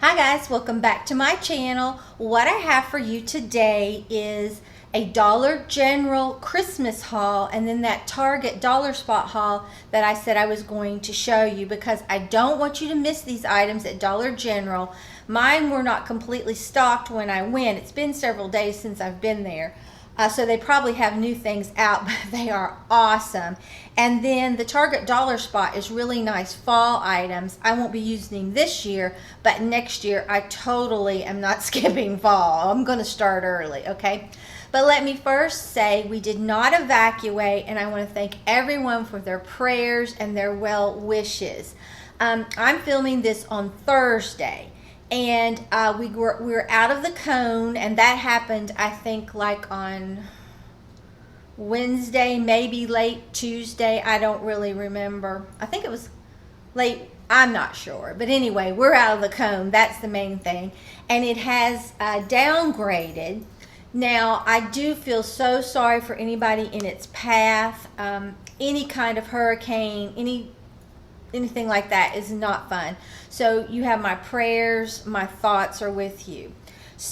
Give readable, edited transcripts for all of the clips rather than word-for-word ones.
Hi guys, welcome back to my channel. What I have for you today is a Dollar General Christmas haul and then that Target Dollar Spot haul that I said I was going to show you because I don't want you to miss these items at Dollar General. Mine were not completely stocked when I went. It's been several days since I've been there. So they probably have new things out, but they are awesome. And then the Target Dollar Spot is really nice fall items. I won't be using this year, but next year I totally am not skipping fall. I'm going to start early, okay? But let me first say we did not evacuate, and I want to thank everyone for their prayers and their well wishes. I'm filming this on Thursday. And we were out of the cone, and that happened, I think, like on Wednesday, maybe late Tuesday. I don't really remember. I think it was late. I'm not sure. But anyway, we're out of the cone. That's the main thing. And it has downgraded. Now, I do feel so sorry for anybody in its path. Any kind of hurricane, anything like that is not fun. So you have my prayers, my thoughts are with you.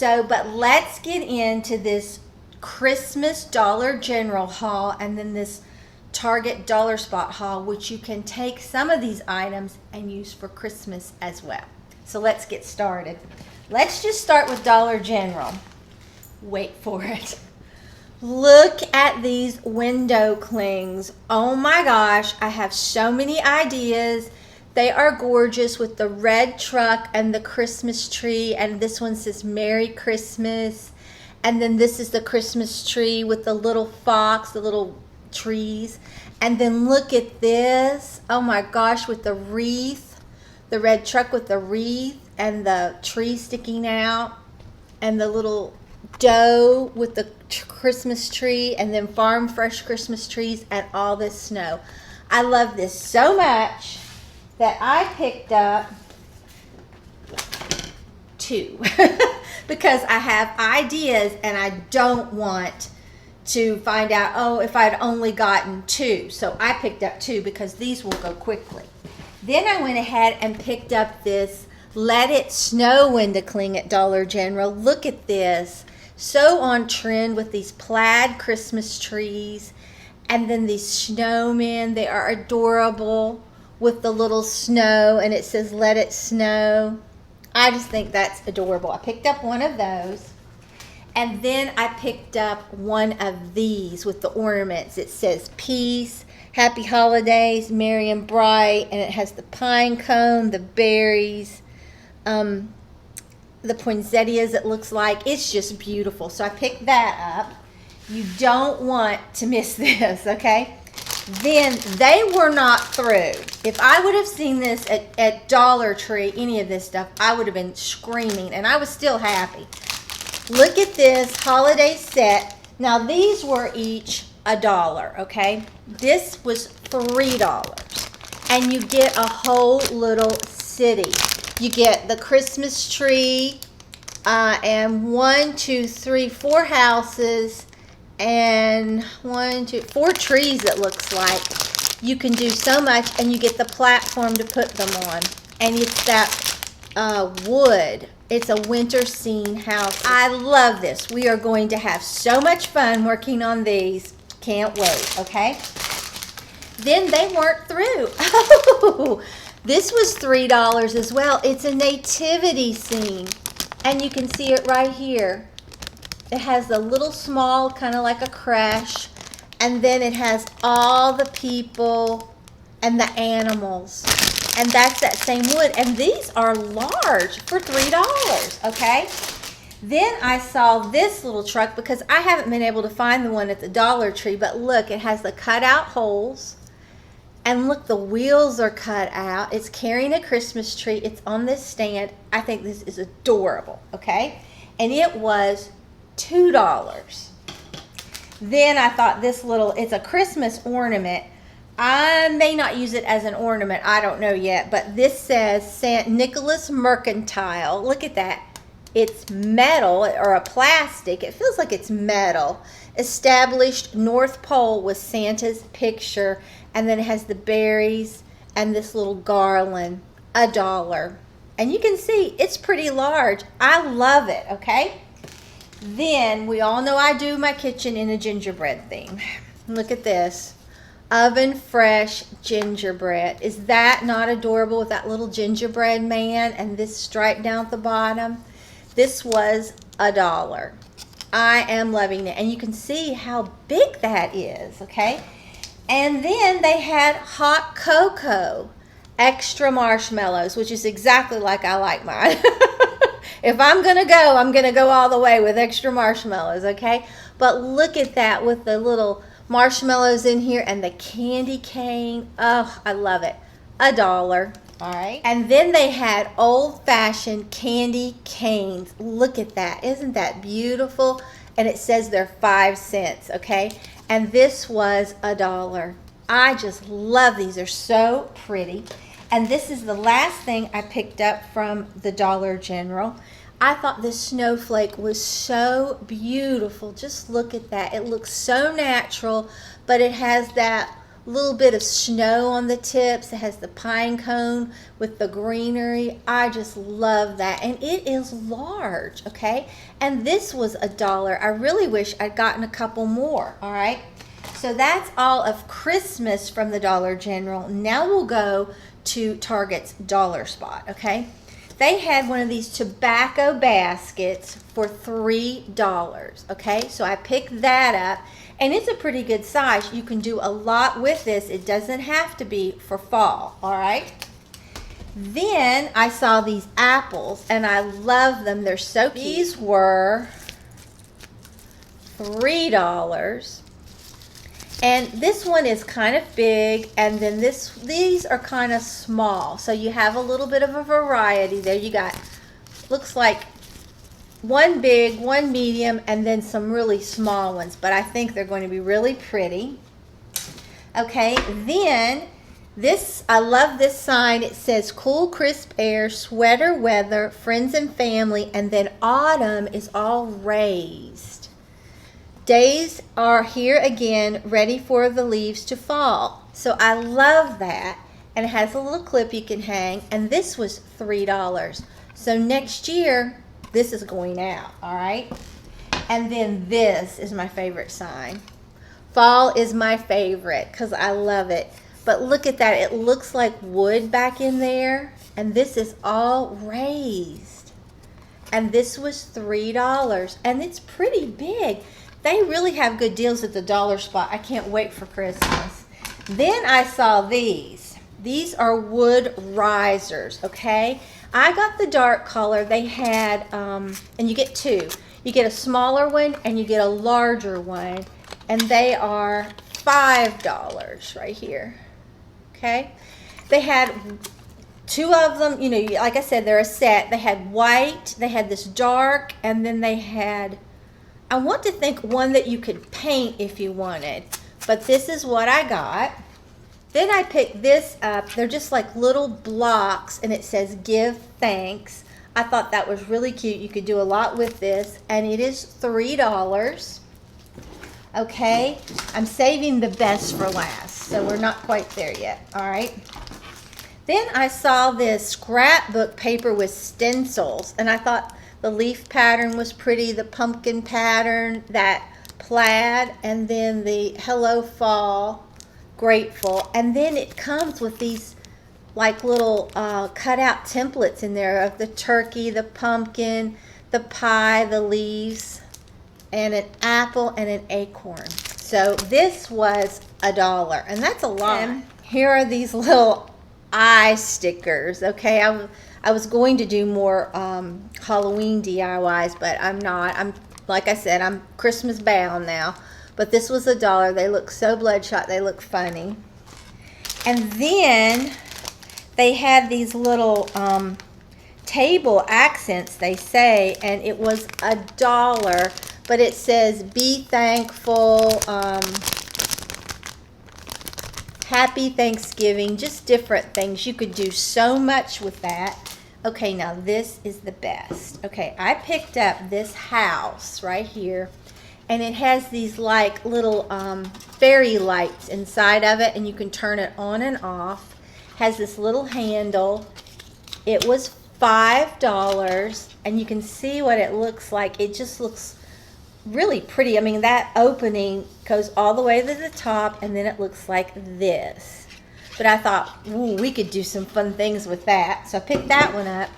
But let's get into this Christmas Dollar General haul and then this Target Dollar Spot haul, which you can take some of these items and use for Christmas as well. So let's get started. Let's just start with Dollar General. Wait for it. Look at these window clings. Oh my gosh, I have so many ideas. They are gorgeous with the red truck and the Christmas tree. And this one says Merry Christmas. And then this is the Christmas tree with the little fox, the little trees. And then look at this. Oh my gosh, with the wreath. The red truck with the wreath and the tree sticking out. And the little dough with the Christmas tree, and then farm fresh Christmas trees and all this snow. I love this so much that I picked up two because I have ideas and I don't want to find out, oh, if I'd only gotten two. So I picked up two because these will go quickly. Then I went ahead and picked up this Let It Snow window cling at Dollar General. Look at this. So on trend with these plaid Christmas trees and then these snowmen. They are adorable with the little snow and it says Let It Snow. I just think that's adorable. I picked up one of those, and then I picked up one of these with the ornaments. It says Peace, Happy Holidays, Merry and Bright, and it has the pine cone, the berries, the poinsettias, it looks like. It's just beautiful. So I picked that up. You don't want to miss this, okay? Then they were not through. If I would have seen this at Dollar Tree, any of this stuff, I would have been screaming, and I was still happy. Look at this holiday set. Now, these were each $1, okay? This was $3, and you get a whole little city. You get the Christmas tree and 1, 2, 3, 4 houses and 1, 2, 4 trees, it looks like. You can do so much, and you get the platform to put them on. And it's that wood. It's a winter scene house. I love this. We are going to have so much fun working on these. Can't wait, okay? Then they weren't through. Oh, this was $3 as well. It's a nativity scene, and you can see it right here. It has a little small, kind of like a creche, and then it has all the people and the animals, and that's that same wood. And these are large for $3, okay? Then I saw this little truck because I haven't been able to find the one at the Dollar Tree, but look, it has the cutout holes. And look, the wheels are cut out. It's carrying a Christmas tree. It's on this stand. I think this is adorable, okay? And it was $2. Then I thought this little, it's a Christmas ornament. I may not use it as an ornament. I don't know yet. But this says St. Nicholas Mercantile. Look at that. It's metal or a plastic. It feels like it's metal. Established North Pole with Santa's picture. And then it has the berries and this little garland. $1. And you can see it's pretty large. I love it, okay? Then we all know I do my kitchen in a gingerbread theme. Look at this. Oven fresh gingerbread. Is that not adorable with that little gingerbread man and this stripe down at the bottom? This was $1. I am loving it. And you can see how big that is, okay? And then they had hot cocoa, extra marshmallows, which is exactly like I like mine. If I'm going to go all the way with extra marshmallows, okay? But look at that with the little marshmallows in here and the candy cane. Oh, I love it. $1. All right. And then they had old-fashioned candy canes. Look at that. Isn't that beautiful? And it says they're 5 cents, okay? And this was $1. I just love these. They're so pretty. And this is the last thing I picked up from the Dollar General. I thought this snowflake was so beautiful. Just look at that. It looks so natural, but it has that little bit of snow on the tips. It has the pine cone with the greenery. I just love that. And it is large, okay? And this was $1. I really wish I'd gotten a couple more, all right? So that's all of Christmas from the Dollar General. Now we'll go to Target's Dollar Spot, okay? They had one of these tobacco baskets for $3, okay? So I picked that up, and it's a pretty good size. You can do a lot with this. It doesn't have to be for fall, all right? Then I saw these apples, and I love them. They're so cute. These were $3. And this one is kind of big, and then these are kind of small. So you have a little bit of a variety there. You got, looks like one big, one medium, and then some really small ones. But I think they're going to be really pretty. Okay, then this, I love this sign. It says cool, crisp air, sweater weather, friends and family, and then autumn is all raised. Days are here again, ready for the leaves to fall. So I love that. And it has a little clip you can hang. And this was $3. So next year, this is going out, all right? And then this is my favorite sign. Fall is my favorite because I love it. But look at that. It looks like wood back in there. And this is all raised. And this was $3. And it's pretty big. They really have good deals at the Dollar Spot. I can't wait for Christmas. Then I saw these. These are wood risers, okay? I got the dark color. They had, and you get two. You get a smaller one and you get a larger one. And they are $5 right here, okay? They had two of them, you know, like I said, they're a set. They had white, they had this dark, and then they had, I want to think one that you could paint if you wanted, but this is what I got. Then I picked this up. They're just like little blocks, and it says give thanks. I thought that was really cute. You could do a lot with this, and it is $3. Okay, I'm saving the best for last, so we're not quite there yet, all right? Then I saw this scrapbook paper with stencils, and I thought the leaf pattern was pretty, the pumpkin pattern, that plaid, and then the Hello Fall, grateful. And then it comes with these like little cutout templates in there of the turkey, the pumpkin, the pie, the leaves, and an apple and an acorn. So this was $1, and that's a lot. And here are these little eye stickers, okay? I was going to do more Halloween DIYs, but I'm not. I'm, like I said, I'm Christmas bound now. But this was $1. They look so bloodshot. They look funny. And then they had these little table accents, they say, and it was $1. But it says, be thankful, happy Thanksgiving, just different things. You could do so much with that. Okay, now this is the best. Okay, I picked up this house right here, and it has these like little fairy lights inside of it, and you can turn it on and off. Has this little handle. It was $5, and you can see what it looks like. It just looks really pretty. I mean, that opening goes all the way to the top, and then it looks like this. But I thought, ooh, we could do some fun things with that. So I picked that one up.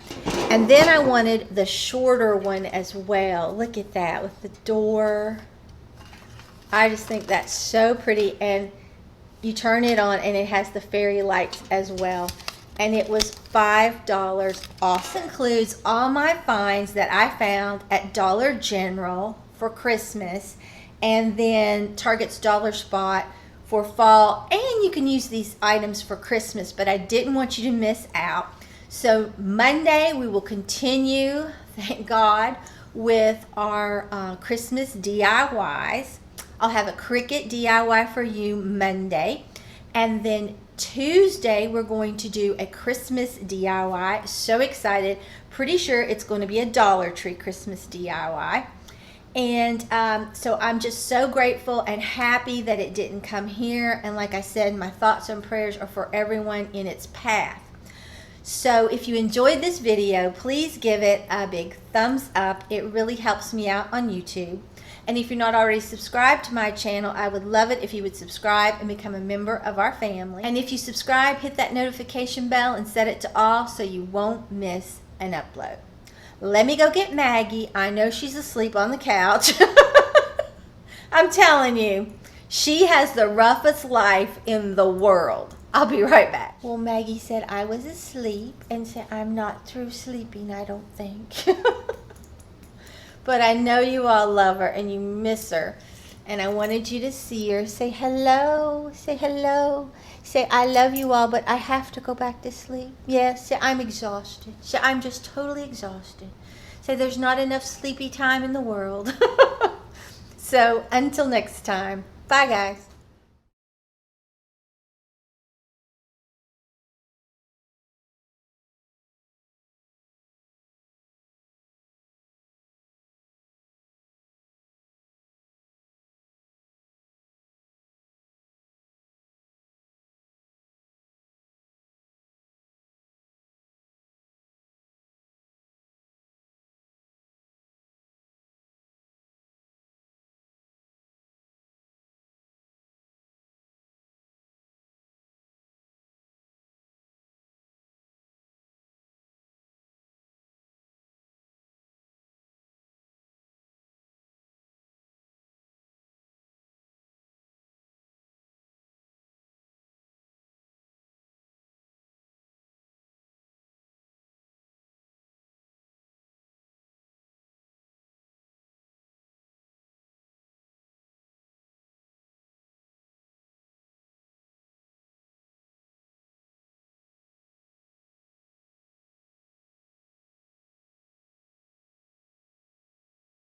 And then I wanted the shorter one as well. Look at that with the door. I just think that's so pretty. And you turn it on and it has the fairy lights as well. And it was $5 off. This includes all my finds that I found at Dollar General for Christmas, and then Target's Dollar Spot for fall. And you can use these items for Christmas, but I didn't want you to miss out. So Monday we will continue, thank God, with our Christmas DIYs. I'll have a Cricut DIY for you Monday, and then Tuesday we're going to do a Christmas DIY. So excited. Pretty sure it's going to be a Dollar Tree Christmas DIY. And so I'm just so grateful and happy that it didn't come here. And like I said, my thoughts and prayers are for everyone in its path. So if you enjoyed this video, please give it a big thumbs up. It really helps me out on YouTube. And if you're not already subscribed to my channel, I would love it if you would subscribe and become a member of our family. And if you subscribe, hit that notification bell and set it to all so you won't miss an upload. Let me go get Maggie. I know she's asleep on the couch. I'm telling you, she has the roughest life in the world. I'll be right back. Well, Maggie said I was asleep and said I'm not through sleeping, I don't think. But I know you all love her and you miss her. And I wanted you to see her. Say hello. Say hello. Say I love you all, but I have to go back to sleep. Yes, say I'm exhausted. Say I'm just totally exhausted. Say there's not enough sleepy time in the world. So until next time. Bye, guys.